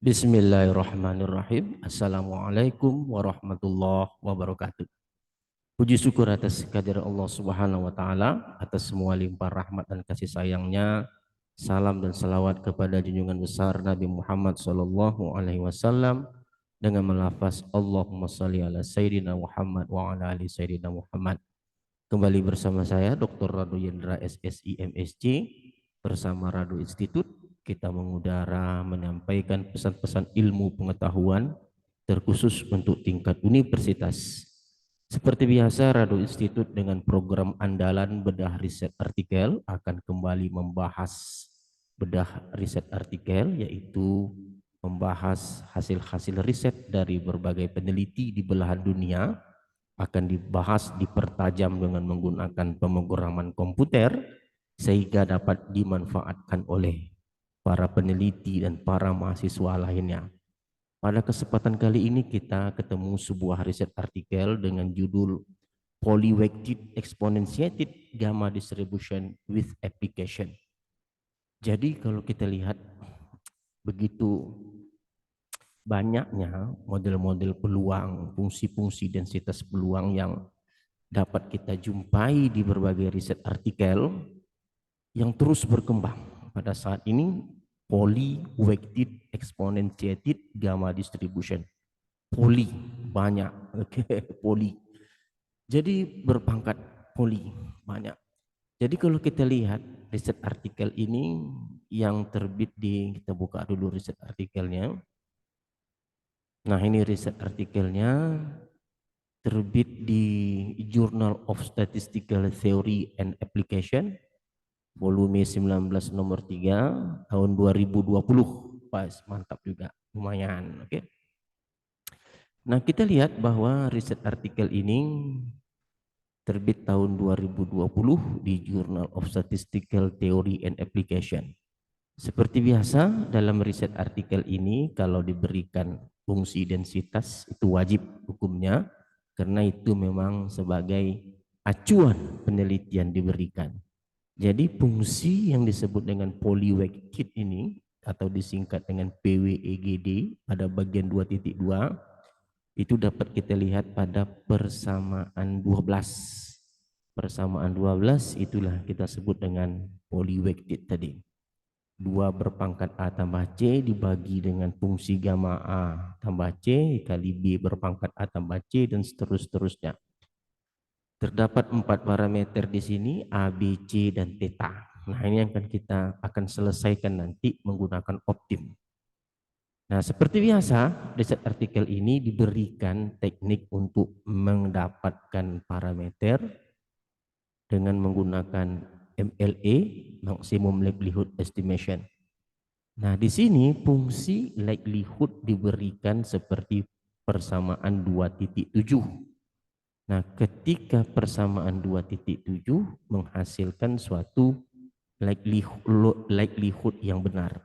Bismillahirrahmanirrahim. Assalamualaikum warahmatullahi wabarakatuh. Puji syukur atas kehadirat Allah Subhanahu wa taala, atas semua limpah rahmat dan kasih sayangnya. Salam dan salawat kepada junjungan besar Nabi Muhammad sallallahu alaihi wasallam dengan melafaz Allahumma shalli ala sayyidina Muhammad wa ala ali sayyidina Muhammad. Kembali bersama saya Dr. Radu Yendra SSI MSc bersama Radu Institute. Kita mengudara menyampaikan pesan-pesan ilmu pengetahuan terkhusus untuk tingkat universitas. Seperti biasa, Radu Institute dengan program andalan bedah riset artikel akan kembali membahas bedah riset artikel, yaitu membahas hasil-hasil riset dari berbagai peneliti di belahan dunia. Akan dibahas, dipertajam dengan menggunakan pemrograman komputer sehingga dapat dimanfaatkan oleh para peneliti dan para mahasiswa lainnya. Pada kesempatan kali ini kita ketemu sebuah riset artikel dengan judul Polyweighted Exponentiated Gamma Distribution with Application. Jadi kalau kita lihat begitu banyaknya model-model peluang, fungsi-fungsi densitas peluang yang dapat kita jumpai di berbagai riset artikel yang terus berkembang. Pada saat ini Polyweighted Exponentiated Gamma Distribution. Poly banyak, poly. Jadi berpangkat poly banyak. Jadi kalau kita lihat riset artikel ini yang terbit kita buka dulu riset artikelnya. Nah, ini riset artikelnya terbit di Journal of Statistical Theory and Application volume 19 nomor 3 tahun 2020. Pas, mantap juga, lumayan. Oke. Nah, kita lihat bahwa riset artikel ini terbit tahun 2020 di Journal of Statistical Theory and Application. Seperti biasa dalam riset artikel ini, kalau diberikan fungsi densitas itu wajib hukumnya, karena itu memang sebagai acuan penelitian diberikan. Jadi fungsi yang disebut dengan polyweighted ini atau disingkat dengan PWEGD pada bagian 2.2 itu dapat kita lihat pada persamaan 12. Persamaan 12 itulah kita sebut dengan polyweighted tadi. 2 berpangkat A tambah C dibagi dengan fungsi gamma A tambah C kali B berpangkat A tambah C dan seterusnya. Terdapat 4 parameter di sini, A, B, C, dan theta. Nah, ini yang kita akan selesaikan nanti menggunakan optim. Nah, seperti biasa, riset artikel ini diberikan teknik untuk mendapatkan parameter dengan menggunakan MLE, Maximum Likelihood Estimation. Nah, di sini fungsi likelihood diberikan seperti persamaan 2.7. Nah, ketika persamaan 2.7 menghasilkan suatu likelihood yang benar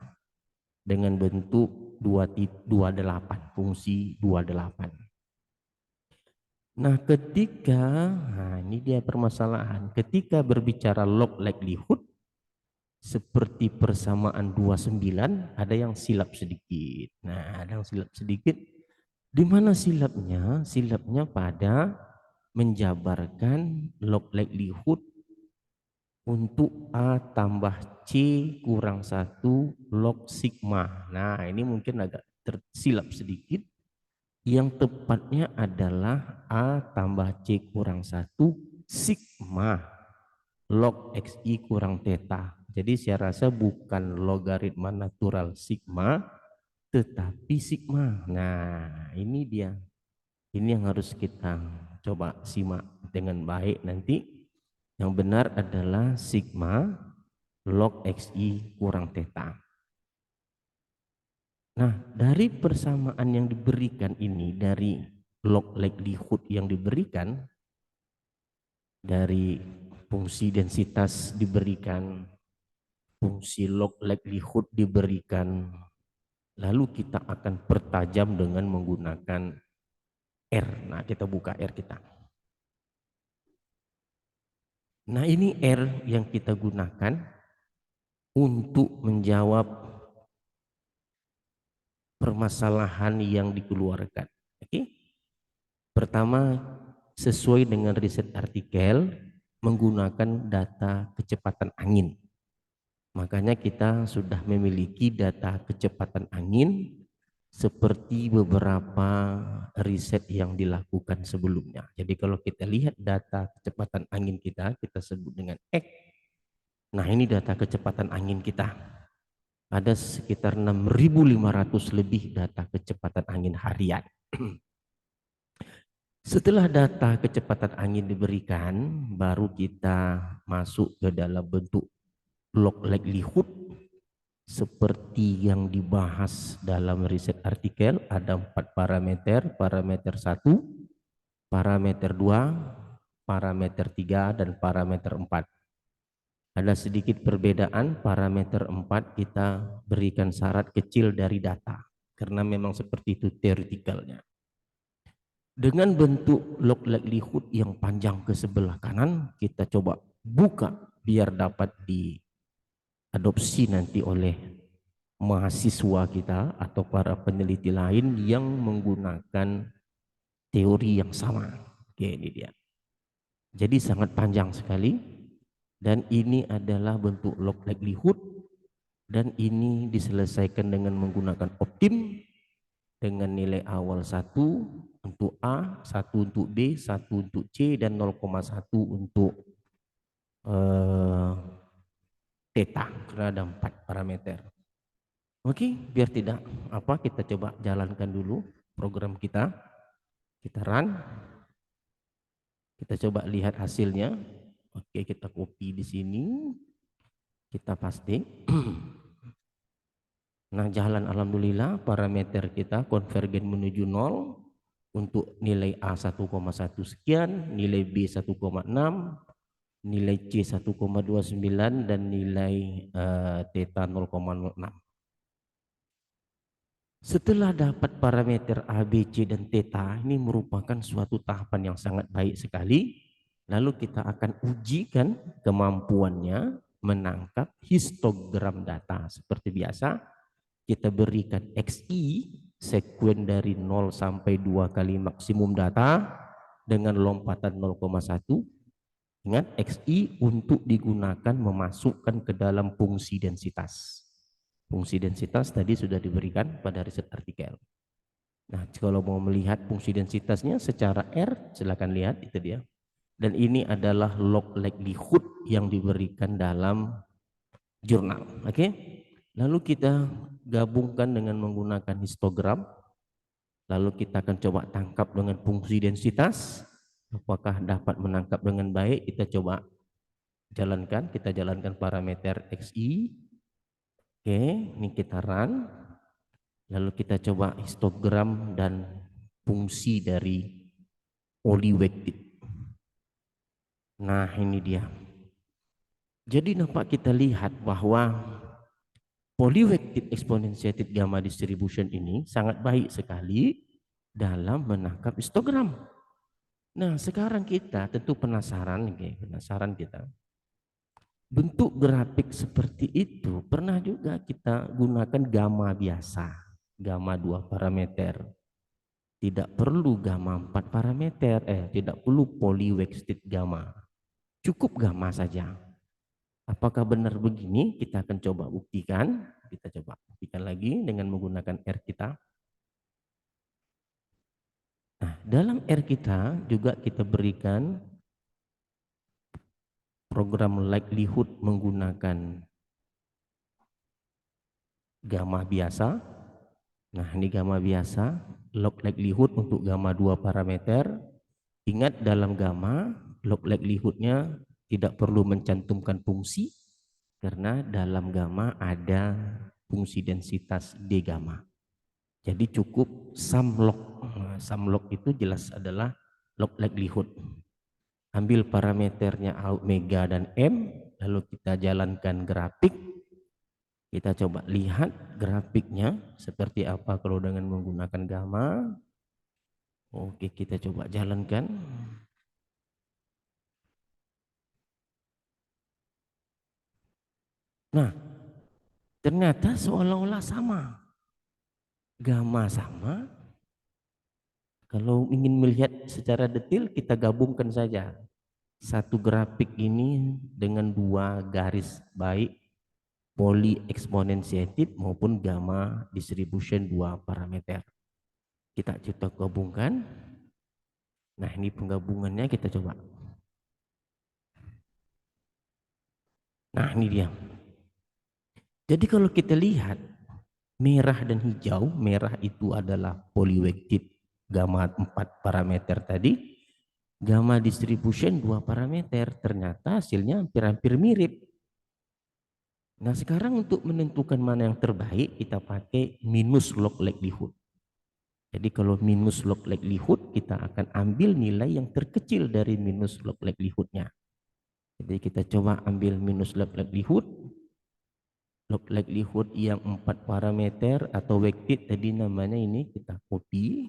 dengan bentuk 28, fungsi 28. Nah, ini dia permasalahan. Ketika berbicara log likelihood seperti persamaan 29 ada yang silap sedikit. Nah, ada yang silap sedikit. Di mana silapnya? Silapnya pada menjabarkan log likelihood untuk A tambah C kurang 1 log sigma. Nah, ini mungkin agak tersilap sedikit. Yang tepatnya adalah A tambah C kurang 1 sigma log XI kurang theta. Jadi saya rasa bukan logaritma natural sigma, tetapi sigma. Nah, ini dia. Ini yang harus kita coba simak dengan baik nanti. Yang benar adalah sigma log XI kurang theta. Nah, dari persamaan yang diberikan ini, dari log likelihood yang diberikan, dari fungsi densitas diberikan, fungsi log likelihood diberikan, lalu kita akan pertajam dengan menggunakan R. Nah, kita buka R kita. Nah, ini R yang kita gunakan untuk menjawab permasalahan yang dikeluarkan. Oke. Pertama, sesuai dengan riset artikel menggunakan data kecepatan angin. Makanya kita sudah memiliki data kecepatan angin seperti beberapa riset yang dilakukan sebelumnya. Jadi kalau kita lihat data kecepatan angin kita sebut dengan X. Nah, ini data kecepatan angin kita. Ada sekitar 6.500 lebih data kecepatan angin harian. Setelah data kecepatan angin diberikan, baru kita masuk ke dalam bentuk log likelihood seperti yang dibahas dalam riset artikel. Ada 4 parameter, parameter 1, parameter 2, parameter 3, dan parameter 4. Ada sedikit perbedaan, parameter 4 kita berikan syarat kecil dari data, karena memang seperti itu teoretikalnya. Dengan bentuk log likelihood yang panjang ke sebelah kanan, kita coba buka biar dapat diadopsi nanti oleh mahasiswa kita atau para peneliti lain yang menggunakan teori yang sama. Oke, ini dia. Jadi sangat panjang sekali, dan ini adalah bentuk log likelihood, dan ini diselesaikan dengan menggunakan optim dengan nilai awal 1 untuk A, 1 untuk B, 1 untuk C, dan 0,1 untuk theta, karena ada 4 parameter. Oke, biar tidak apa, kita coba jalankan dulu program kita. Kita run. Kita coba lihat hasilnya. Oke, kita copy di sini. Kita paste. Nah, jalan alhamdulillah, parameter kita konvergen menuju 0 untuk nilai A 1,1 sekian, nilai B 1,6, nilai C 1,29, dan nilai theta 0,06. Setelah dapat parameter A, B, C, dan theta, ini merupakan suatu tahapan yang sangat baik sekali. Lalu kita akan ujikan kemampuannya menangkap histogram data. Seperti biasa, kita berikan XI, sekuen dari 0 sampai 2 kali maksimum data dengan lompatan 0,1. Ingat, XI untuk digunakan memasukkan ke dalam fungsi densitas. Fungsi densitas tadi sudah diberikan pada riset artikel. Nah, kalau mau melihat fungsi densitasnya secara R, silakan lihat, itu dia. Dan ini adalah log likelihood yang diberikan dalam jurnal. Oke? Lalu kita gabungkan dengan menggunakan histogram. Lalu kita akan coba tangkap dengan fungsi densitas. Apakah dapat menangkap dengan baik? Kita coba jalankan. Kita jalankan parameter XI. Oke, ini kita run. Lalu kita coba histogram dan fungsi dari polyweighted. Nah, ini dia. Jadi nampak kita lihat bahwa polyweighted exponentiated gamma distribution ini sangat baik sekali dalam menangkap histogram. Nah, sekarang kita tentu penasaran kita. Bentuk grafik seperti itu pernah juga kita gunakan gamma biasa, gamma 2 parameter. Tidak perlu gamma 4 parameter, tidak perlu polyweighted gamma. Cukup gamma saja. Apakah benar begini? Kita akan coba buktikan. Kita coba buktikan lagi dengan menggunakan R kita. Nah, dalam R kita juga kita berikan program likelihood menggunakan gamma biasa. Nah, ini gamma biasa, log likelihood untuk gamma 2 parameter. Ingat, dalam gamma log likelihoodnya tidak perlu mencantumkan fungsi, karena dalam gamma ada fungsi densitas D gamma. Jadi cukup sum log. Nah, sum log itu jelas adalah log likelihood. Ambil parameternya omega dan M, lalu kita jalankan grafik. Kita coba lihat grafiknya seperti apa kalau dengan menggunakan gamma. Oke, kita coba jalankan. Nah, ternyata seolah-olah sama. gamma sama. Kalau ingin melihat secara detail, kita gabungkan saja satu grafik ini dengan dua garis baik poly exponentiated maupun gamma distribution dua parameter. Kita gabungkan. Nah, ini penggabungannya kita coba. Nah, ini dia. Jadi kalau kita lihat merah dan hijau, merah itu adalah polyweighted gamma 4 parameter tadi, gamma distribution 2 parameter, ternyata hasilnya hampir-hampir mirip. Nah, sekarang untuk menentukan mana yang terbaik, kita pakai minus log likelihood. Jadi kalau minus log likelihood, kita akan ambil nilai yang terkecil dari minus log likelihoodnya. Jadi kita coba ambil minus log likelihood. Log likelihood yang 4 parameter atau weighted tadi namanya ini kita copy.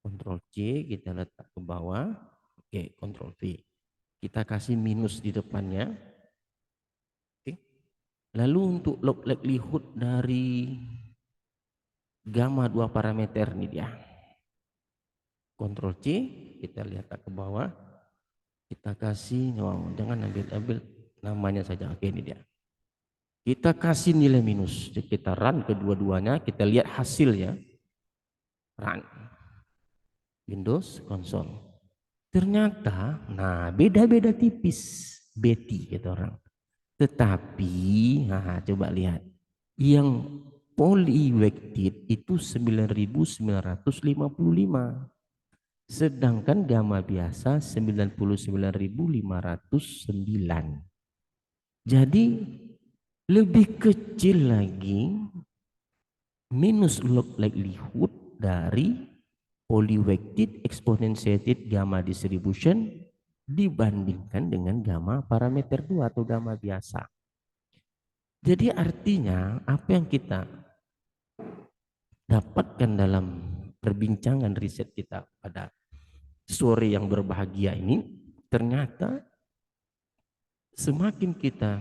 Ctrl C, kita letak ke bawah. Oke, Ctrl V. Kita kasih minus di depannya. Oke. Lalu untuk log likelihood dari gamma 2 parameter ini dia. Ctrl C, kita lihat ke bawah. Kita kasih, jangan ambil namanya saja. Oke, ini dia. Kita kasih nilai minus. Kita run kedua-duanya, kita lihat hasilnya. Run. Windows Console. Ternyata, nah beda-beda tipis. Betty kata orang. Tetapi, nah coba lihat. Yang polyweighted itu 9.955. Sedangkan gamma biasa 99.509. Jadi lebih kecil lagi minus log likelihood dari polyweighted exponentiated gamma distribution dibandingkan dengan gamma parameter 2 atau gamma biasa. Jadi artinya apa yang kita dapatkan dalam perbincangan riset kita pada sore yang berbahagia ini, ternyata semakin kita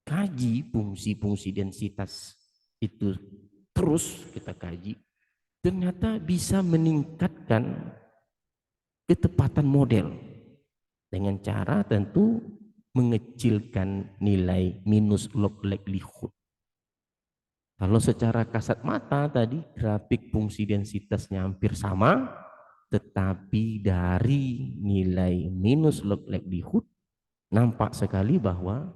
kaji fungsi-fungsi densitas itu terus kita kaji, ternyata bisa meningkatkan ketepatan model dengan cara tentu mengecilkan nilai minus log likelihood. Kalau secara kasat mata tadi grafik fungsi densitasnya hampir sama, tetapi dari nilai minus log likelihood nampak sekali bahwa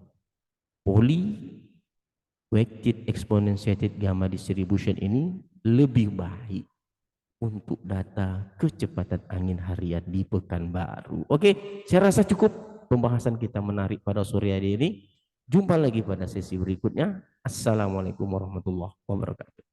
polyweighted exponentiated gamma distribution ini lebih baik untuk data kecepatan angin harian di Pekanbaru. Oke, saya rasa cukup pembahasan kita menarik pada sore hari ini. Jumpa lagi pada sesi berikutnya. Assalamualaikum warahmatullahi wabarakatuh.